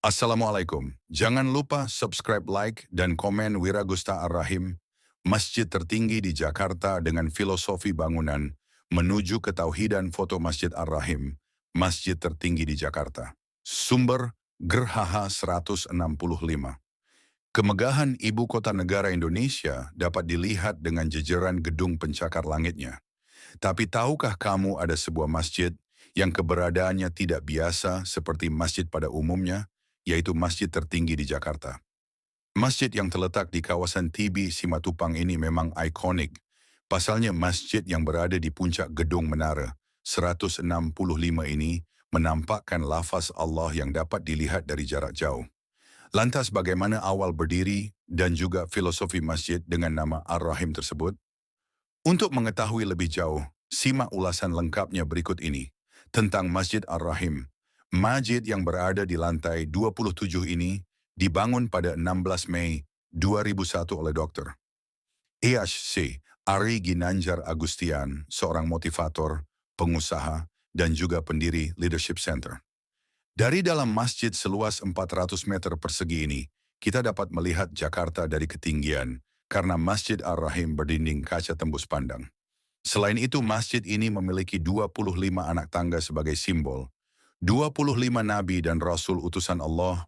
Assalamualaikum. Jangan lupa subscribe, like, dan komen Wiragusta Ar-Rahim, masjid tertinggi di Jakarta dengan filosofi bangunan, menuju ketauhidan. Foto Masjid Ar-Rahim, masjid tertinggi di Jakarta. Sumber, Gerhaha 165. Kemegahan ibu kota negara Indonesia dapat dilihat dengan jejeran gedung pencakar langitnya. Tapi tahukah kamu ada sebuah masjid yang keberadaannya tidak biasa seperti masjid pada umumnya, yaitu masjid tertinggi di Jakarta. Masjid yang terletak di kawasan TB Simatupang ini memang ikonik. Pasalnya masjid yang berada di puncak gedung menara 165 ini menampakkan lafaz Allah yang dapat dilihat dari jarak jauh. Lantas bagaimana awal berdiri dan juga filosofi masjid dengan nama Ar-Rahim tersebut? Untuk mengetahui lebih jauh, simak ulasan lengkapnya berikut ini tentang Masjid Ar-Rahim. Masjid yang berada di lantai 27 ini dibangun pada 16 Mei 2001 oleh Dr. C. Ari Ginanjar Agustian, seorang motivator, pengusaha, dan juga pendiri Leadership Center. Dari dalam masjid seluas 400 meter persegi ini, kita dapat melihat Jakarta dari ketinggian karena Masjid Ar-Rahim berdinding kaca tembus pandang. Selain itu, masjid ini memiliki 25 anak tangga sebagai simbol. 25 nabi dan rasul utusan Allah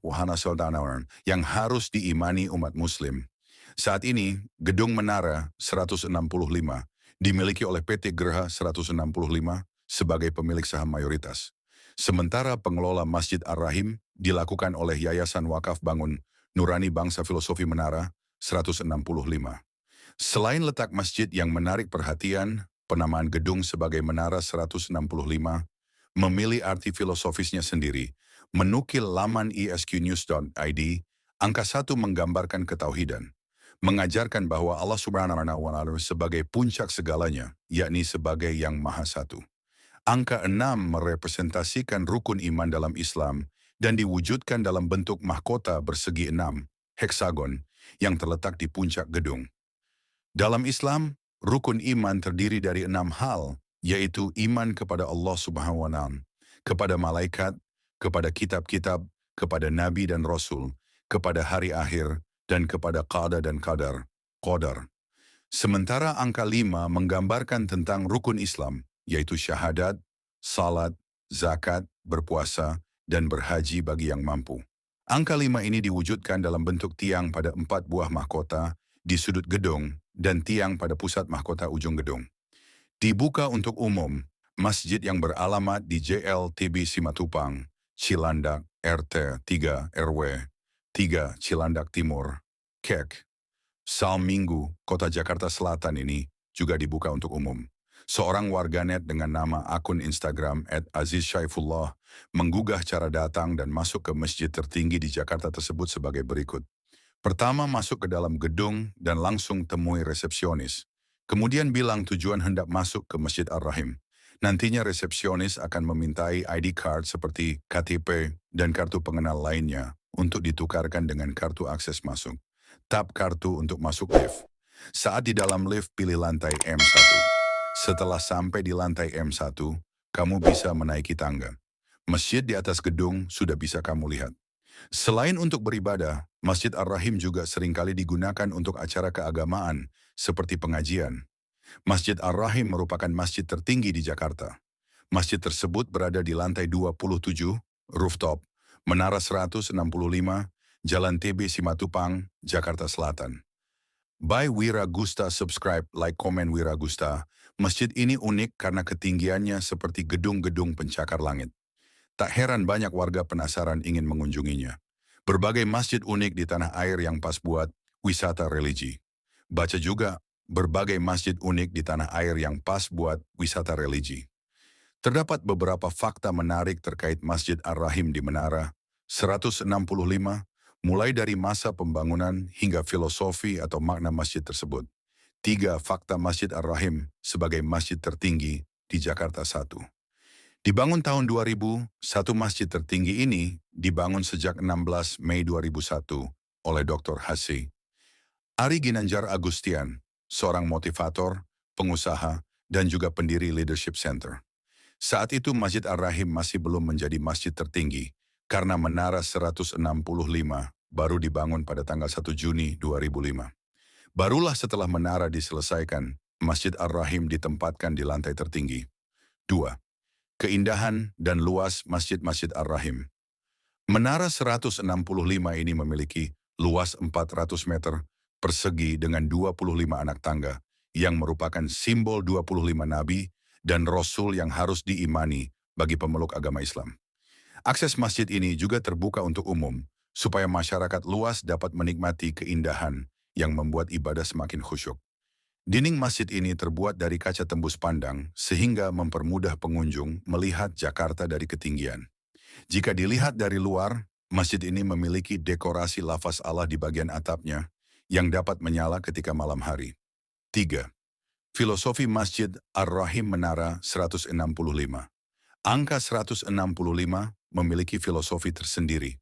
yang harus diimani umat muslim. Saat ini, Gedung Menara 165 dimiliki oleh PT Gerha 165 sebagai pemilik saham mayoritas. Sementara pengelola Masjid Ar-Rahim dilakukan oleh Yayasan Wakaf Bangun Nurani Bangsa Filosofi Menara 165. Selain letak masjid yang menarik perhatian, penamaan gedung sebagai Menara 165 memilih arti filosofisnya sendiri. Menukil laman esqnews.id, angka 1 menggambarkan ketauhidan, mengajarkan bahwa Allah Subhanahu wa Ta'ala sebagai puncak segalanya, yakni sebagai yang Maha Satu. Angka 6 merepresentasikan rukun iman dalam Islam dan diwujudkan dalam bentuk mahkota bersegi 6, heksagon, yang terletak di puncak gedung. Dalam Islam, rukun iman terdiri dari 6 hal, yaitu iman kepada Allah Subhanahu wa Ta'ala, kepada malaikat, kepada kitab-kitab, kepada nabi dan rasul, kepada hari akhir, dan kepada qada dan qadar. Sementara angka 5 menggambarkan tentang rukun Islam, yaitu syahadat, salat, zakat, berpuasa, dan berhaji bagi yang mampu. Angka 5 ini diwujudkan dalam bentuk tiang pada 4 buah mahkota di sudut gedung dan tiang pada pusat mahkota ujung gedung. Dibuka untuk umum, masjid yang beralamat di JLTB Simatupang, Cilandak, RT 3 RW 3 Cilandak Timur, KEK, Salminggu, Kota Jakarta Selatan ini juga dibuka untuk umum. Seorang warganet dengan nama akun Instagram @AzizSyaifullah menggugah cara datang dan masuk ke masjid tertinggi di Jakarta tersebut sebagai berikut. Pertama, masuk ke dalam gedung dan langsung temui resepsionis. Kemudian bilang tujuan hendak masuk ke Masjid Ar-Rahim. Nantinya resepsionis akan memintai ID card seperti KTP dan kartu pengenal lainnya untuk ditukarkan dengan kartu akses masuk. Tap kartu untuk masuk lift. Saat di dalam lift, pilih lantai M1. Setelah sampai di lantai M1, kamu bisa menaiki tangga. Masjid di atas gedung sudah bisa kamu lihat. Selain untuk beribadah, Masjid Ar-Rahim juga seringkali digunakan untuk acara keagamaan seperti pengajian. Masjid Ar-Rahim merupakan masjid tertinggi di Jakarta. Masjid tersebut berada di lantai 27, rooftop, Menara 165, Jalan TB Simatupang, Jakarta Selatan. By Wiragusta, subscribe, like, komen Wiragusta. Masjid ini unik karena ketinggiannya seperti gedung-gedung pencakar langit. Tak heran banyak warga penasaran ingin mengunjunginya. Berbagai masjid unik di tanah air yang pas buat wisata religi. Baca juga berbagai masjid unik di tanah air yang pas buat wisata religi. Terdapat beberapa fakta menarik terkait Masjid Ar-Rahim di Menara 165, mulai dari masa pembangunan hingga filosofi atau makna masjid tersebut. 3 fakta Masjid Ar-Rahim sebagai masjid tertinggi di Jakarta. 1. Dibangun tahun 2000, satu masjid tertinggi ini dibangun sejak 16 Mei 2001 oleh Dr. Ari Ginanjar Agustian, seorang motivator, pengusaha, dan juga pendiri Leadership Center. Saat itu Masjid Ar-Rahim masih belum menjadi masjid tertinggi, karena Menara 165 baru dibangun pada tanggal 1 Juni 2005. Barulah setelah menara diselesaikan, Masjid Ar-Rahim ditempatkan di lantai tertinggi. 2. Keindahan dan luas Masjid-Masjid Ar-Rahim. Menara 165 ini memiliki luas 400 meter persegi dengan 25 anak tangga, yang merupakan simbol 25 nabi dan rasul yang harus diimani bagi pemeluk agama Islam. Akses masjid ini juga terbuka untuk umum, supaya masyarakat luas dapat menikmati keindahan yang membuat ibadah semakin khusyuk. Dinding masjid ini terbuat dari kaca tembus pandang, sehingga mempermudah pengunjung melihat Jakarta dari ketinggian. Jika dilihat dari luar, masjid ini memiliki dekorasi lafaz Allah di bagian atapnya, yang dapat menyala ketika malam hari. 3. Filosofi Masjid Ar-Rahim Menara 165. Angka 165 memiliki filosofi tersendiri.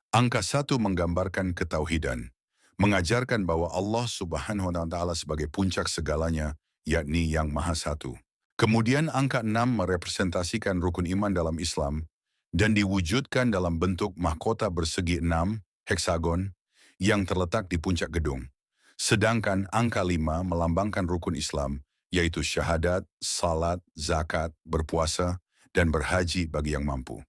Angka 1 menggambarkan ketauhidan, mengajarkan bahwa Allah Subhanahu wa Ta'ala sebagai puncak segalanya, yakni yang Maha Satu. Kemudian angka 6 merepresentasikan rukun iman dalam Islam dan diwujudkan dalam bentuk mahkota bersegi 6, heksagon, yang terletak di puncak gedung. Sedangkan angka 5 melambangkan rukun Islam, yaitu syahadat, salat, zakat, berpuasa, dan berhaji bagi yang mampu.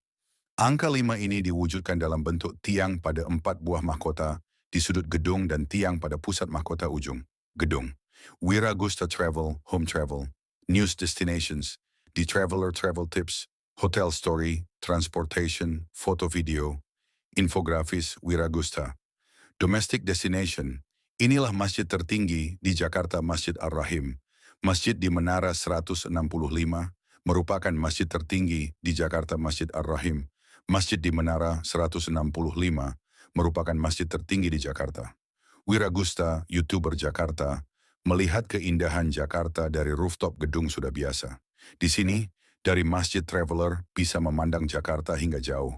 Angka 5 ini diwujudkan dalam bentuk tiang pada 4 buah mahkota di sudut gedung dan tiang pada pusat mahkota ujung gedung. Wiragusta Travel, Home Travel, News Destinations, The Traveler Travel Tips, Hotel Story, Transportation, Foto Video, Infografis Wiragusta. Domestic Destination, inilah masjid tertinggi di Jakarta, Masjid Ar-Rahim. Masjid di Menara 165 merupakan masjid tertinggi di Jakarta, Masjid Ar-Rahim. Masjid di Menara 165 merupakan masjid tertinggi di Jakarta. Wiragusta, YouTuber Jakarta, melihat keindahan Jakarta dari rooftop gedung sudah biasa. Di sini, dari Masjid Traveler bisa memandang Jakarta hingga jauh.